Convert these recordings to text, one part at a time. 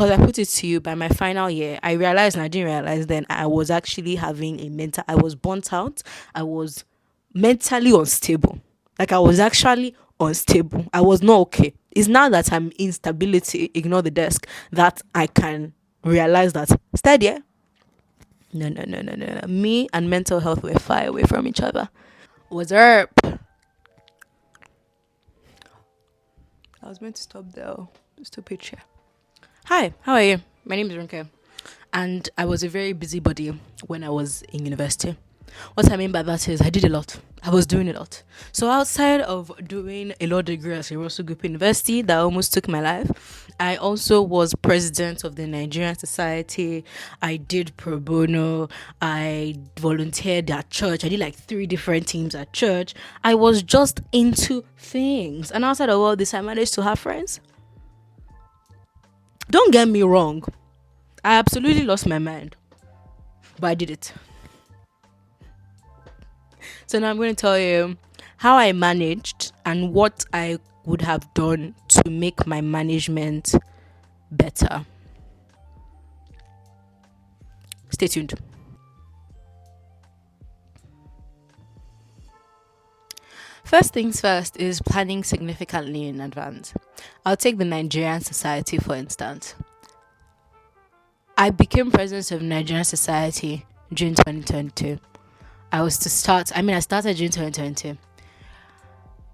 because I put it to you, by my final year, I realized, and I didn't realize then, I was actually having I was burnt out. I was mentally unstable. Like, I was actually unstable. I was not okay. It's now that I'm instability, ignore the desk, that I can realize that steady. No, no, no, no, no, no. Me and mental health were far away from each other. What's up? I was meant to stop there. Stupid shit. Hi, how are you? My name is Rinke, and I was a very busybody when I was in university. What I mean by that is I did a lot. I was doing a lot. So outside of doing a law degree at Russell Group University that almost took my life, I also was president of the Nigerian Society. I did pro bono. I volunteered at church. I did like 3 different teams at church. I was just into things. And outside of all this, I managed to have friends. Don't get me wrong. I absolutely lost my mind, but I did it. So now I'm going to tell you how I managed and what I would have done to make my management better. Stay tuned. First things first is planning significantly in advance. I'll take the Nigerian Society for instance. I became president of Nigerian Society June 2022. I started June 2020.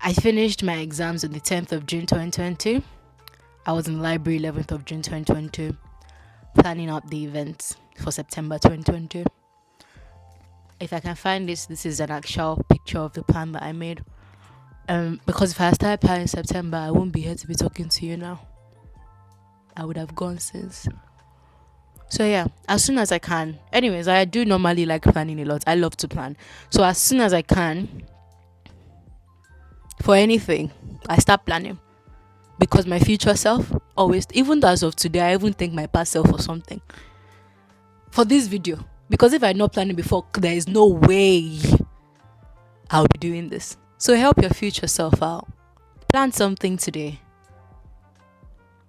I finished my exams on the 10th of June 2020. I was in the library 11th of June 2022, planning out the events for September 2022. If I can find this is an actual picture of the plan that I made. Because if I started planning in September, I won't be here to be talking to you now. I would have gone since. So yeah, as soon as I can. Anyways, I do normally like planning a lot. I love to plan. So as soon as I can, for anything, I start planning. Because my future self always, even as of today, I even thank my past self for something. For this video. Because if I had not planned before, there is no way I'll be doing this. So help your future self out. Plan something today.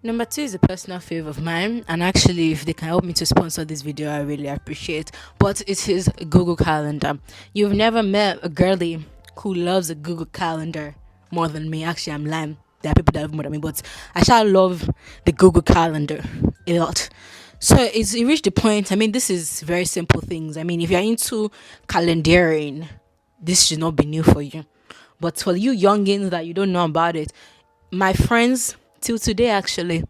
Number 2 is a personal fave of mine, and actually if they can help me to sponsor this video, I really appreciate. But it is Google Calendar. You've never met a girlie who loves a Google Calendar more than me. Actually, I'm lying. There are people that love more than me, but I shall love the Google Calendar a lot. So it reached the point. I mean, this is very simple things. I mean, if you're into calendaring, this should not be new for you. But for you youngins that you don't know about it, my friends, till today actually,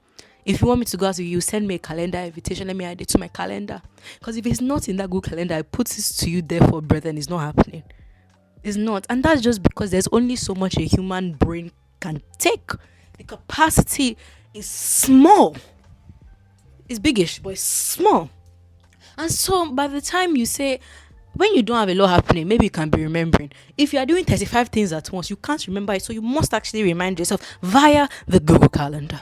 if you want me to go out with you, send me a calendar invitation. Let me add it to my calendar. Because if it's not in that Google Calendar, I put this to you there for breath and it's not happening. It's not. And that's just because there's only so much a human brain can take. The capacity is small. It's biggish, but it's small. And so by the time you say, when you don't have a lot happening, maybe you can be remembering. If you are doing 35 things at once, you can't remember it. So you must actually remind yourself via the Google Calendar.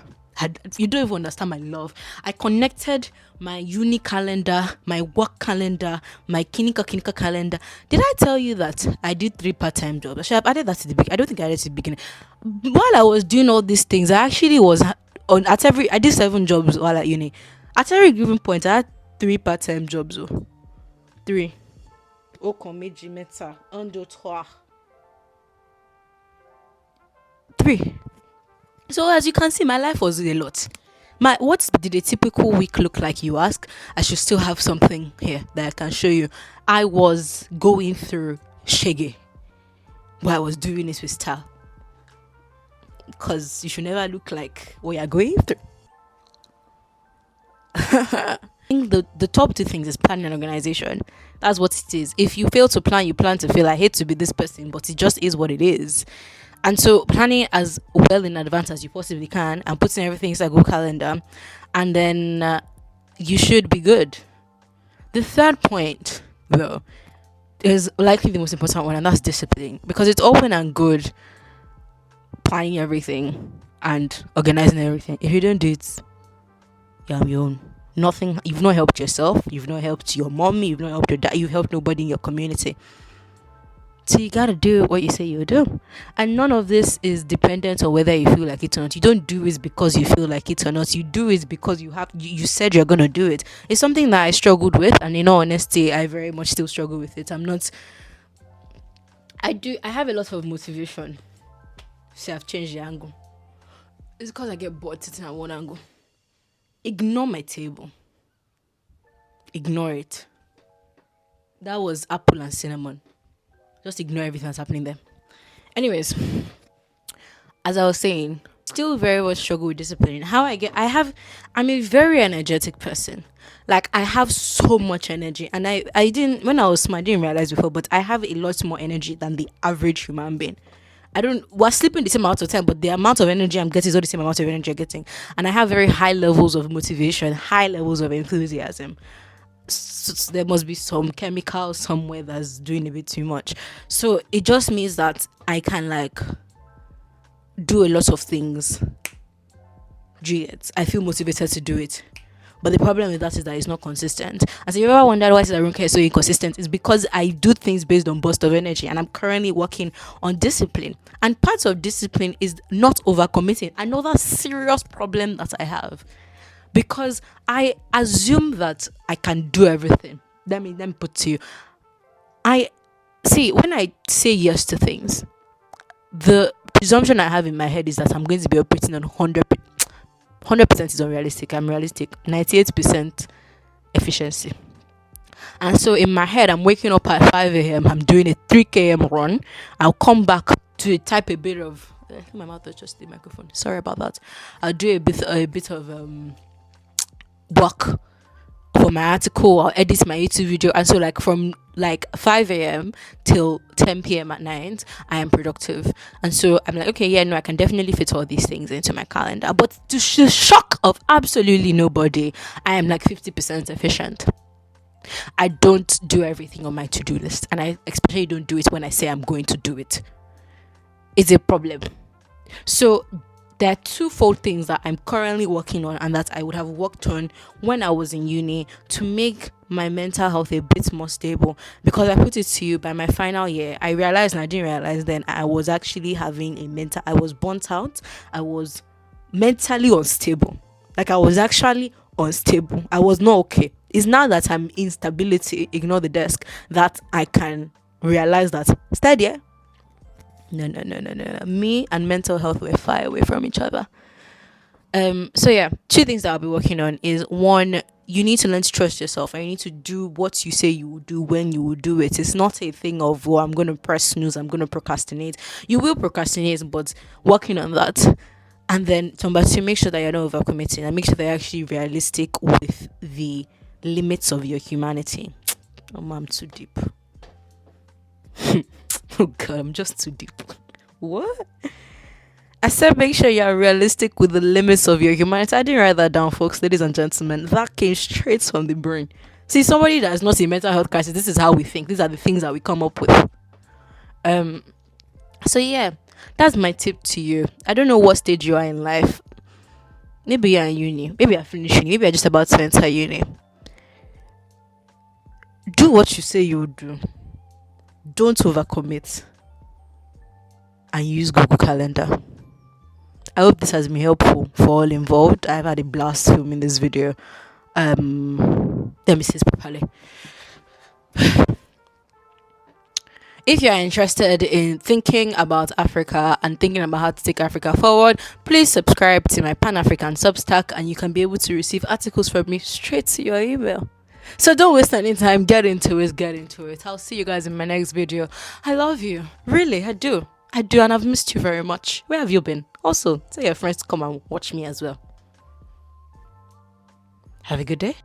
You don't even understand my love. I connected my uni calendar, my work calendar, my Kinika calendar. Did I tell you that I did 3 part-time jobs? Actually, I've added that to the beginning. I don't think I added it to the beginning. While I was doing all these things, I actually was I did 7 jobs while at uni. At every given point, I had 3 part-time jobs. 3. Okon méjì mẹ́ta, 1 2 3. So as you can see, my life was a lot. What did a typical week look like, you ask? I should still have something here that I can show you. I was going through shege, but I was doing this with style. Because you should never look like what you're going through. I think the top 2 things is planning and organization. That's what it is. If you fail to plan, you plan to fail. I hate to be this person, but it just is what it is. And so planning as well in advance as you possibly can and putting everything inside Google Calendar, and then you should be good. The third point, though, is likely the most important one, and that's discipline. Because it's all well and good planning everything and organizing everything. If you don't do it, you're on your own. Nothing. You've not helped yourself. You've not helped your mommy. You've not helped your dad. You've helped nobody in your community. So you gotta do what you say you do. And none of this is dependent on whether you feel like it or not. You don't do it because you feel like it or not. You do it because you said you're gonna do it. It's something that I struggled with, and in all honesty, I very much still struggle with it. I have a lot of motivation. See, I've changed the angle. It's because I get bored sitting at one angle. Ignore my table. Ignore it. That was apple and cinnamon. Just ignore everything that's happening there. Anyways, as I was saying, still very much struggle with discipline. I'm a very energetic person. Like, I have so much energy, and I didn't, when I was small, I didn't realize before, but I have a lot more energy than the average human being. We're sleeping the same amount of time, but the amount of energy I'm getting is not the same amount of energy I'm getting. And I have very high levels of motivation, high levels of enthusiasm. So there must be some chemical somewhere that's doing a bit too much. So it just means that I can like do a lot of things. Do you get? I feel motivated to do it. But the problem with that is that it's not consistent. And so you ever wondered why Ronke is so inconsistent? It's because I do things based on burst of energy, and I'm currently working on discipline. And part of discipline is not overcommitting. Another serious problem that I have, because I assume that I can do everything. Let me put to you. I see, when I say yes to things, the presumption I have in my head is that I'm going to be operating on 100% is unrealistic. I'm realistic. 98% efficiency. And so in my head, I'm waking up at 5 a.m. I'm doing a 3 km run. I'll come back to type a bit of. I think my mouth was just the microphone. Sorry about that. I'll do a bit of work for my article. I'll edit my YouTube video, and so like from like 5 a.m. till 10 p.m. at night, I am productive. And so I'm like, okay, yeah, no, I can definitely fit all these things into my calendar. But to the shock of absolutely nobody, I am like 50% efficient. I don't do everything on my to-do list, and I especially don't do it when I say I'm going to do it. It's a problem. So there are twofold things that I'm currently working on, and that I would have worked on when I was in uni to make my mental health a bit more stable. Because I put it to you, by my final year, I realized, and I didn't realize then, I was actually having I was burnt out. I was mentally unstable. Like, I was actually unstable. I was not okay. It's now that I'm instability, ignore the desk, that I can realize that steady. No. Me and mental health were far away from each other. So yeah, two things that I'll be working on is, one, you need to learn to trust yourself, and you need to do what you say you will do when you will do it. It's not a thing of, I'm going to press snooze, I'm going to procrastinate. You will procrastinate, but working on that. And then number two, make sure that you're not overcommitting, and make sure that you're actually realistic with the limits of your humanity. Oh, I'm too deep. Oh God, I'm just too deep. What? I said make sure you're realistic with the limits of your humanity. I didn't write that down, folks, ladies and gentlemen. That came straight from the brain. See, somebody that is not in mental health crisis, this is how we think. These are the things that we come up with. So yeah, that's my tip to you. I don't know what stage you are in life. Maybe you're in uni. Maybe you're finished uni. Maybe you're just about to enter uni. Do what you say you would do. Don't overcommit. And use Google Calendar. I hope this has been helpful for all involved. I've had a blast filming this video. Let me say this properly. If you're interested in thinking about Africa and thinking about how to take Africa forward, please subscribe to my Pan-African Substack, and you can be able to receive articles from me straight to your email. So don't waste any time. Get into it. I'll see you guys in my next video. I love you. Really, I do. And I've missed you very much. Where have you been? Also, tell your friends to come and watch me as well. Have a good day.